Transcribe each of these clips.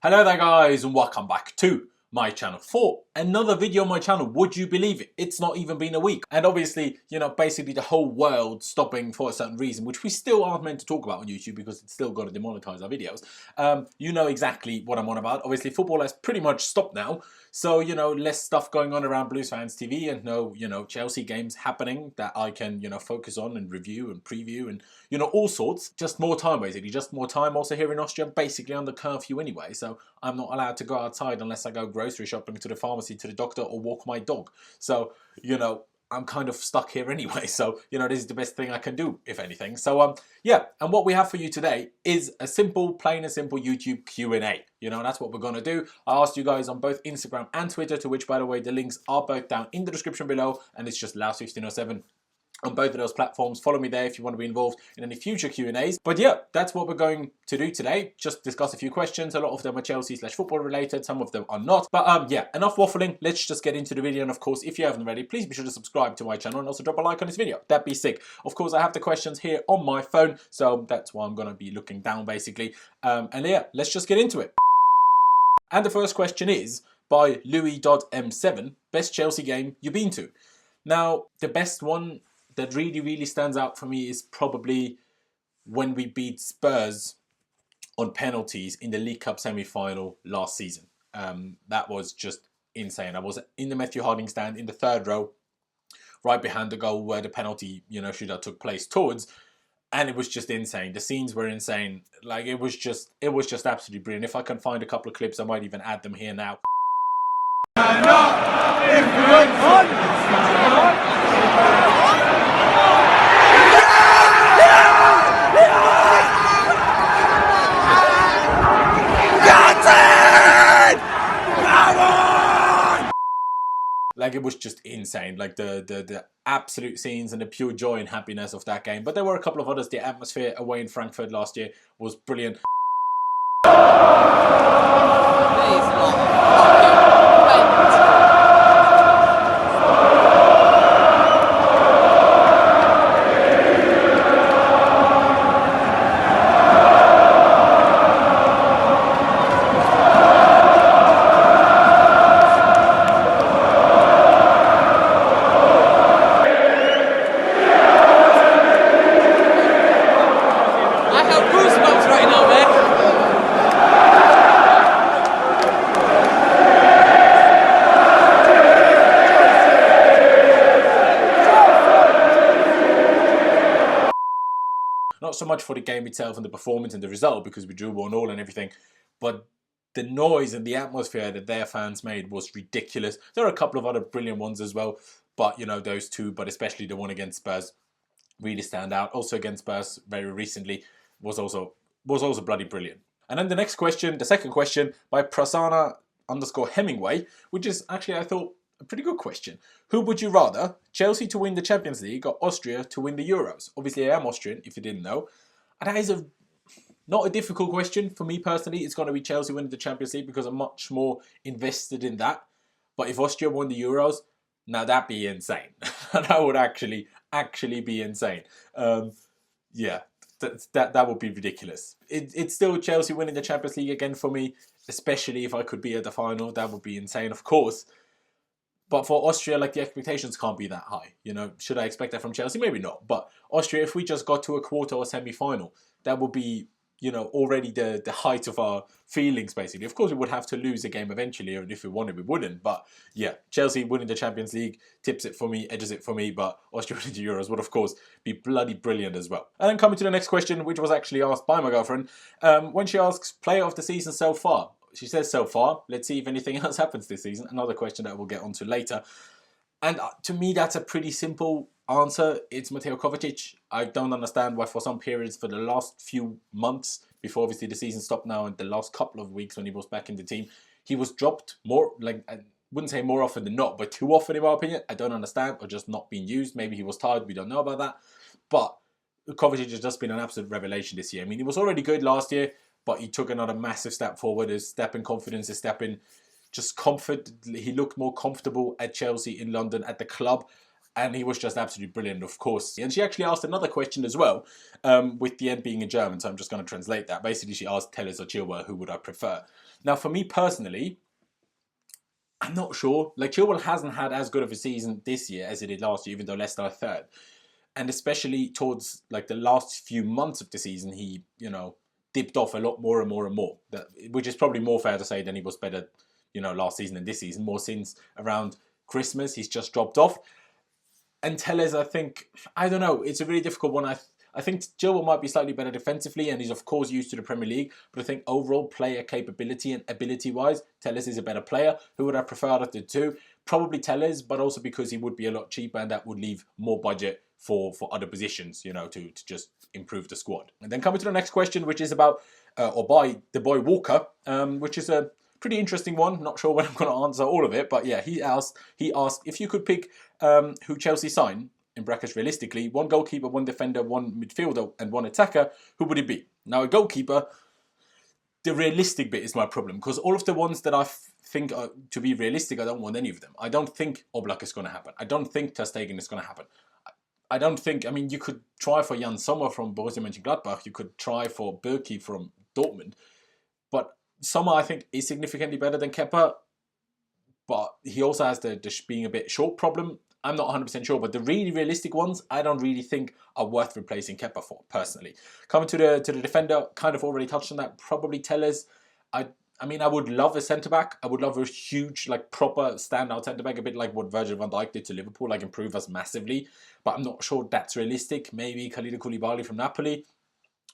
Hello there guys and welcome back to my channel for another video on my channel. Would you believe it? It's not even been a week. And obviously, basically the whole world stopping for a certain reason, which we still aren't meant to talk about on YouTube because it's still got to demonetize our videos. You know exactly what I'm on about. Obviously, football has pretty much stopped now. So, less stuff going on around Blues Fans TV and no, Chelsea games happening that I can, focus on and review and preview and, all sorts. Just more time, basically. Just more time. Also here in Austria, basically under curfew anyway. So I'm not allowed to go outside unless I go grocery shopping, to the pharmacy, to the doctor, or walk my dog. So, I'm kind of stuck here anyway. So, this is the best thing I can do, if anything. So, yeah. And what we have for you today is a simple, plain and simple YouTube Q&A. That's what we're going to do. I asked you guys on both Instagram and Twitter, to which, by the way, the links are both down in the description below. And it's just Laos1507 on both of those platforms. Follow me there if you want to be involved in any future Q&As. But yeah, that's what we're going to do today. Just discuss a few questions. A lot of them are Chelsea/football related. Some of them are not. But yeah, enough waffling. Let's just get into the video. And of course, if you haven't already, please be sure to subscribe to my channel and also drop a like on this video. That'd be sick. Of course, I have the questions here on my phone. So that's why I'm going to be looking down basically. And yeah, let's just get into it. And the first question is by Louis.M7. Best Chelsea game you've been to? Now, the best one that really stands out for me is probably when we beat Spurs on penalties in the League Cup semi-final last season. That was just insane. I was in the Matthew Harding stand in the third row, right behind the goal where the penalty, shootout took place towards, and it was just insane. The scenes were insane. Like it was just absolutely brilliant. If I can find a couple of clips, I might even add them here now. Like it was just insane, like the absolute scenes and the pure joy and happiness of that game. But there were a couple of others. The atmosphere away in Frankfurt last year was brilliant. Not so much for the game itself and the performance and the result, because we drew 1-1 and everything, but the noise and the atmosphere that their fans made was ridiculous. There are a couple of other brilliant ones as well, but those two, but especially the one against Spurs, really stand out. Also against Spurs very recently was also bloody brilliant. And then the next question, the second question by Prasanna_Hemingway, which is actually, I thought, a pretty good question. Who would you rather? Chelsea to win the Champions League or Austria to win the Euros? Obviously, I am Austrian, if you didn't know. And that is not a difficult question for me personally. It's going to be Chelsea winning the Champions League because I'm much more invested in that. But if Austria won the Euros, now that'd be insane. That would actually be insane. Yeah, that would be ridiculous. It's still Chelsea winning the Champions League again for me, especially if I could be at the final. That would be insane, of course. But for Austria, like, the expectations can't be that high. Should I expect that from Chelsea? Maybe not. But Austria, if we just got to a quarter or semi-final, that would be, already the height of our feelings, basically. Of course, we would have to lose a game eventually, or if we wanted, we wouldn't. But yeah, Chelsea winning the Champions League tips it for me, edges it for me. But Austria winning the Euros would, of course, be bloody brilliant as well. And then coming to the next question, which was actually asked by my girlfriend, when she asks, player of the season so far. She says so far. Let's see if anything else happens this season. Another question that we'll get onto later. And to me, that's a pretty simple answer. It's Mateo Kovacic. I don't understand why for some periods for the last few months, before obviously the season stopped now, and the last couple of weeks when he was back in the team, he was dropped more, like, I wouldn't say more often than not, but too often in my opinion. I don't understand, or just not being used. Maybe he was tired. We don't know about that. But Kovacic has just been an absolute revelation this year. I mean, he was already good last year, but he took another massive step forward. His step in confidence, his step in just comfort. He looked more comfortable at Chelsea in London at the club. And he was just absolutely brilliant, of course. And she actually asked another question as well, with the end being in German, so I'm just going to translate that. Basically, she asked Telles or Chilwell, who would I prefer? Now, for me personally, I'm not sure. Like, Chilwell hasn't had as good of a season this year as he did last year, even though Leicester are third. And especially towards like the last few months of the season, he, dipped off a lot more and more and more. Which is probably more fair to say than he was better, last season and this season. More since around Christmas, he's just dropped off. And Telles, I don't know. It's a really difficult one. I think Chilwell might be slightly better defensively, and he's of course used to the Premier League. But I think overall player capability and ability-wise, Telles is a better player. Who would I prefer out of the two? Probably Telles, but also because he would be a lot cheaper, and that would leave more budget for other positions, to just improve the squad. And then coming to the next question, which is about, or by the boy Walker, which is a pretty interesting one. Not sure when I'm going to answer all of it, but yeah, he asked if you could pick who Chelsea sign, in brackets realistically, one goalkeeper, one defender, one midfielder, and one attacker, who would it be? Now, a goalkeeper, the realistic bit is my problem, because all of the ones that I think are to be realistic, I don't want any of them. I don't think Oblak is going to happen. I don't think Ter Stegen is going to happen. I don't think, you could try for Jan Sommer from Borussia Mönchengladbach, you could try for Berkey from Dortmund, but Sommer, I think, is significantly better than Kepa, but he also has the being a bit short problem. I'm not 100% sure, but the really realistic ones, I don't really think are worth replacing Kepa for, personally. Coming to the defender, kind of already touched on that, probably Telles. I would love a centre-back. I would love a huge, proper standout centre-back, a bit like what Virgil van Dijk did to Liverpool, improve us massively. But I'm not sure that's realistic. Maybe Khalidou Koulibaly from Napoli.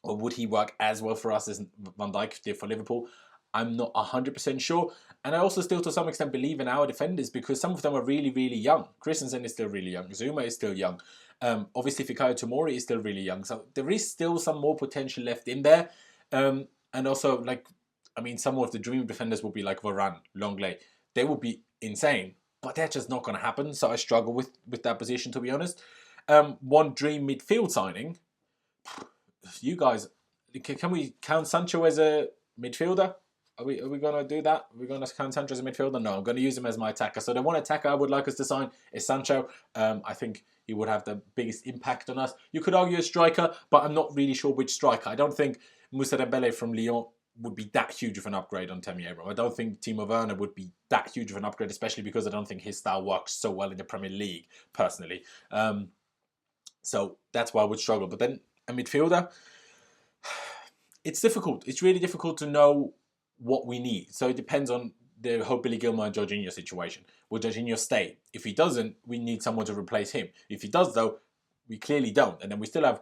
Or would he work as well for us as Van Dijk did for Liverpool? I'm not 100% sure. And I also still, to some extent, believe in our defenders because some of them are really, really young. Christensen is still really young. Zuma is still young. Obviously, Fikayo Tomori is still really young. So there is still some more potential left in there. And also, some of the dream defenders will be like Varane, Longley. They will be insane. But that's just not going to happen. So I struggle with that position, to be honest. One dream midfield signing. You guys, can we count Sancho as a midfielder? Are we going to do that? Are we going to count Sancho as a midfielder? No, I'm going to use him as my attacker. So the one attacker I would like us to sign is Sancho. I think he would have the biggest impact on us. You could argue a striker, but I'm not really sure which striker. I don't think Moussa Dembele from Lyon would be that huge of an upgrade on Tammy Abraham. I don't think Timo Werner would be that huge of an upgrade, especially because I don't think his style works so well in the Premier League, personally. So that's why I would struggle. But then a midfielder, it's difficult. It's really difficult to know what we need. So it depends on the whole Billy Gilmour and Jorginho situation. Will Jorginho stay? If he doesn't, we need someone to replace him. If he does, though, we clearly don't. And then we still have,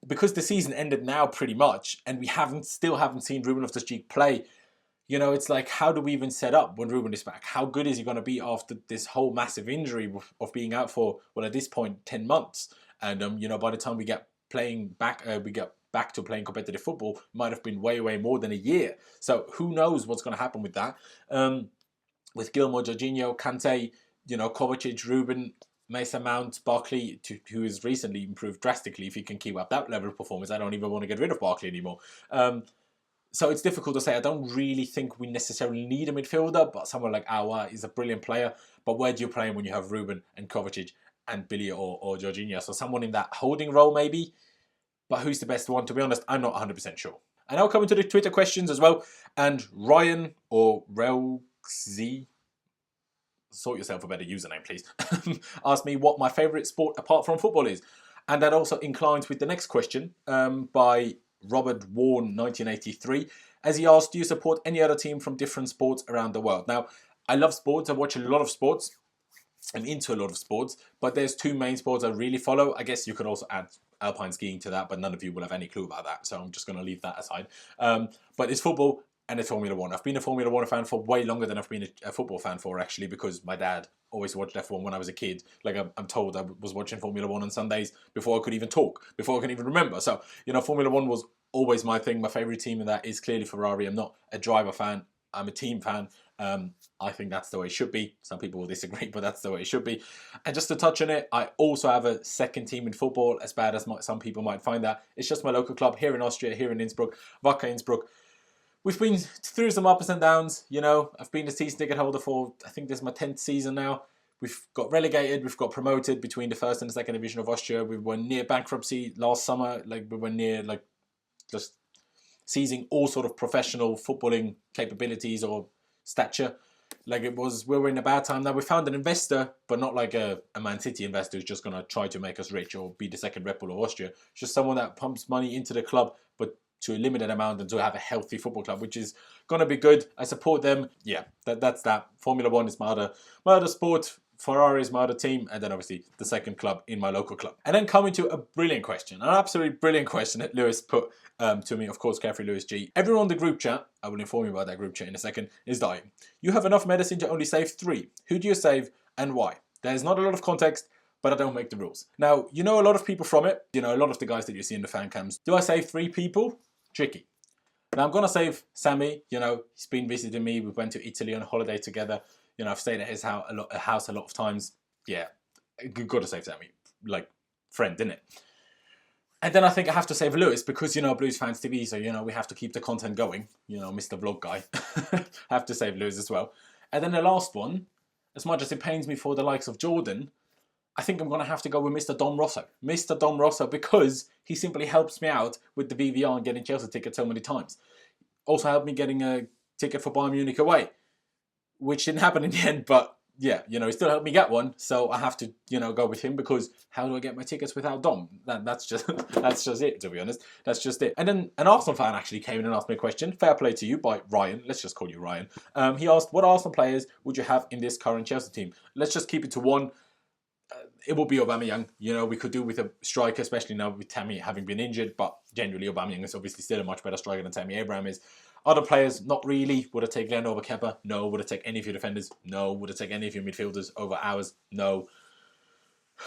because the season ended now pretty much, and we still haven't seen Ruben Loftus-Cheek play. It's like, how do we even set up when Ruben is back? How good is he going to be after this whole massive injury of being out for, well, at this point, 10 months? And, by the time we get back to playing competitive football, might have been way, way more than a year. So who knows what's going to happen with that? With Gilmour, Jorginho, Kante, Kovacic, Ruben, Mason Mount, Barkley, who has recently improved drastically. If he can keep up that level of performance, I don't even want to get rid of Barkley anymore. So it's difficult to say. I don't really think we necessarily need a midfielder, but someone like Aouar is a brilliant player. But where do you play him when you have Ruben and Kovacic and Billy or Jorginho? So someone in that holding role maybe. But who's the best one? To be honest, I'm not 100% sure. And now coming to the Twitter questions as well. And Ryan or Relxz, sort yourself a better username, please, asked me what my favourite sport apart from football is. And that also inclines with the next question by Robert Warren, 1983, as he asked, do you support any other team from different sports around the world? Now, I love sports. I watch a lot of sports. I'm into a lot of sports, but there's two main sports I really follow. I guess you could also add alpine skiing to that, but none of you will have any clue about that, so I'm just going to leave that aside. But it's football and it's Formula 1. I've been a Formula 1 fan for way longer than I've been a football fan for, actually, because my dad always watched F1 when I was a kid. Like, I'm told I was watching Formula 1 on Sundays before I could even talk, before I could even remember. So, Formula 1 was always my thing. My favourite team in that is clearly Ferrari. I'm not a driver fan. I'm a team fan. I think that's the way it should be. Some people will disagree, but that's the way it should be. And just to touch on it, I also have a second team in football, as bad as some people might find that. It's just my local club here in Austria, here in Innsbruck, Wacker Innsbruck. We've been through some ups and downs, I've been a season ticket holder for, I think this is my 10th season now. We've got relegated, we've got promoted between the first and the second division of Austria. We were near bankruptcy last summer, we were near, just seizing all sort of professional footballing capabilities or stature. Like we were in a bad time. Now we found an investor, but not like a Man City investor who's just going to try to make us rich or be the second Red Bull of Austria. It's just someone that pumps money into the club, but to a limited amount and to have a healthy football club, which is going to be good. I support them. Yeah, that's that. Formula One is my other sport. Ferrari is my other team, and then obviously the second club in my local club. And then coming to a brilliant question, an absolutely brilliant question that Lewis put to me, of course, Carefree Lewis G. Everyone on the group chat, I will inform you about that group chat in a second, is dying. You have enough medicine to only save 3. Who do you save and why? There's not a lot of context, but I don't make the rules. Now, you know a lot of people from it. You know a lot of the guys that you see in the fan cams. Do I save 3 people? Tricky. Now, I'm going to save Sammy. You know, he's been visiting me. We went to Italy on a holiday together. You know, I've stayed at his house a lot of times. Yeah, you've got to save Sammy. Like, friend, didn't it? And then I think I have to save Lewis because, you know, Blues Fans TV, so, you know, we have to keep the content going. You know, Mr. Vlog guy. Have to save Lewis as well. And then the last one, as much as it pains me for the likes of Jordan, I think I'm going to have to go with Mr. Dom Rosso. Mr. Dom Rosso, because he simply helps me out with the VVR and getting Chelsea tickets so many times. Also helped me getting a ticket for Bayern Munich away, which didn't happen in the end, but yeah, you know, he still helped me get one, so I have to, you know, go with him because how do I get my tickets without Dom? That's just it, to be honest. That's just it. And then an Arsenal fan actually came in and asked me a question. Fair play to you by Ryan. Let's just call you Ryan. He asked, what Arsenal players would you have in this current Chelsea team? Let's just keep it to one. It will be Aubameyang. You know, we could do with a striker, especially now with Tammy having been injured, but generally Aubameyang is obviously still a much better striker than Tammy Abraham is. Other players, not really. Would I take Glenn over Kepa? No. Would I take any of your defenders? No. Would I take any of your midfielders over ours? No.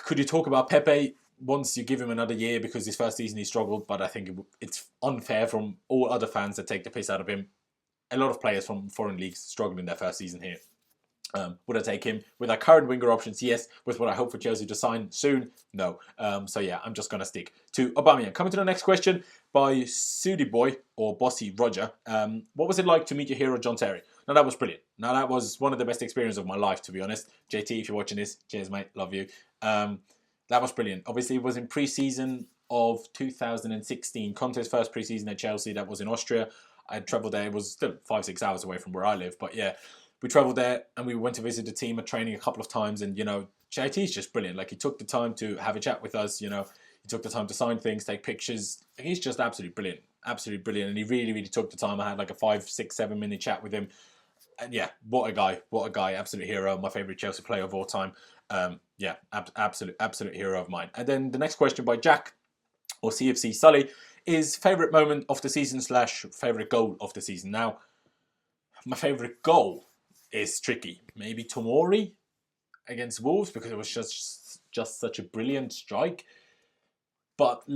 Could you talk about Pepe once you give him another year because his first season he struggled, but I think it's unfair from all other fans that take the piss out of him. A lot of players from foreign leagues struggled in their first season here. Would I take him? With our current winger options, yes. With what I hope for Chelsea to sign soon, no. So yeah, I'm just going to stick to Aubameyang. Coming to the next question by Sudi Boy or Bossy Roger. What was it like to meet your hero, John Terry? Now, that was brilliant. Now, that was one of the best experiences of my life, to be honest. JT, if you're watching this, cheers, mate. Love you. That was brilliant. Obviously, it was in pre-season of 2016. Conte's first pre-season at Chelsea. That was in Austria. I travelled there. It was still 5-6 hours away from where I live. But yeah, we travelled there and we went to visit the team at training a couple of times. And, you know, JT's just brilliant. Like, he took the time to have a chat with us, you know. He took the time to sign things, take pictures. He's just absolutely brilliant. Absolutely brilliant. And he really, really took the time. I had like a 5, 6, 7 minute chat with him. And yeah, what a guy. What a guy. Absolute hero. My favourite Chelsea player of all time. Yeah, absolute hero of mine. And then the next question by Jack or CFC Sully is favourite moment of the season / favourite goal of the season. Now, my favourite goal is tricky. Maybe Tomori against Wolves because it was just such a brilliant strike. But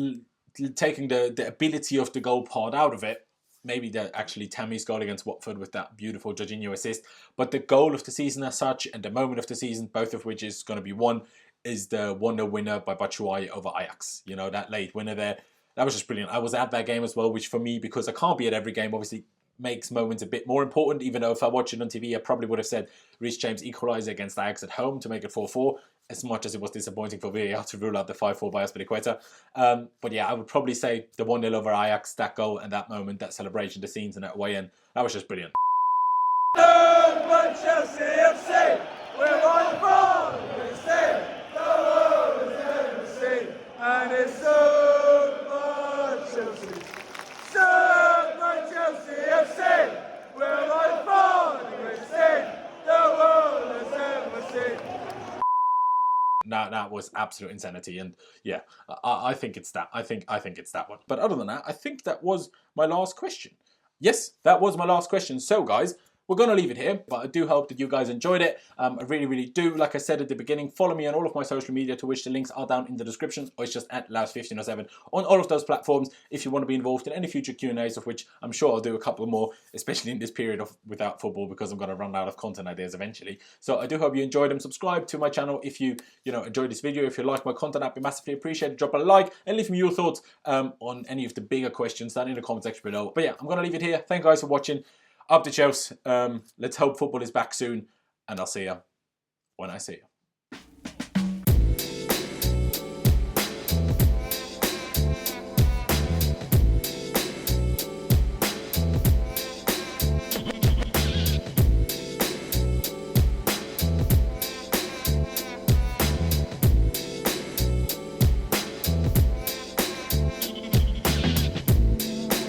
taking the ability of the goal part out of it, maybe actually Tammy's goal against Watford with that beautiful Jorginho assist. But the goal of the season as such and the moment of the season, both of which is going to be one, is the 1-0 winner by Batshuayi over Ajax. You know, that late winner there. That was just brilliant. I was at that game as well, which for me, because I can't be at every game, obviously makes moments a bit more important, even though if I watched it on TV, I probably would have said Reece James equaliser against Ajax at home to make it 4-4, as much as it was disappointing for VAR to rule out the 5-4 by Azpilicueta. But yeah, I would probably say the 1-0 over Ajax, that goal and that moment, that celebration, the scenes and that way in, that was just brilliant. Chelsea FC, we're on board, we say, the world has never seen, and it's so much Chelsea, so much Chelsea FC, we're on board, we say, the world has never seen. That was absolute insanity, and yeah, I think it's that. I think it's that one. But other than that, I think that was my last question. Yes, that was my last question. So guys, we're going to leave it here, but I do hope that you guys enjoyed it. I really, really do. Like I said at the beginning, follow me on all of my social media, to which the links are down in the description, or it's just at Laus1507 on all of those platforms. If you want to be involved in any future Q&As, of which I'm sure I'll do a couple more, especially in this period of without football, because I'm going to run out of content ideas eventually. So I do hope you enjoyed them. Subscribe to my channel if you enjoyed this video. If you like my content, I'd be massively appreciated. Drop a like and leave me your thoughts on any of the bigger questions down in the comment section below. But yeah, I'm going to leave it here. Thank you guys for watching. Up to Chelsea. Let's hope football is back soon. And I'll see you when I see you.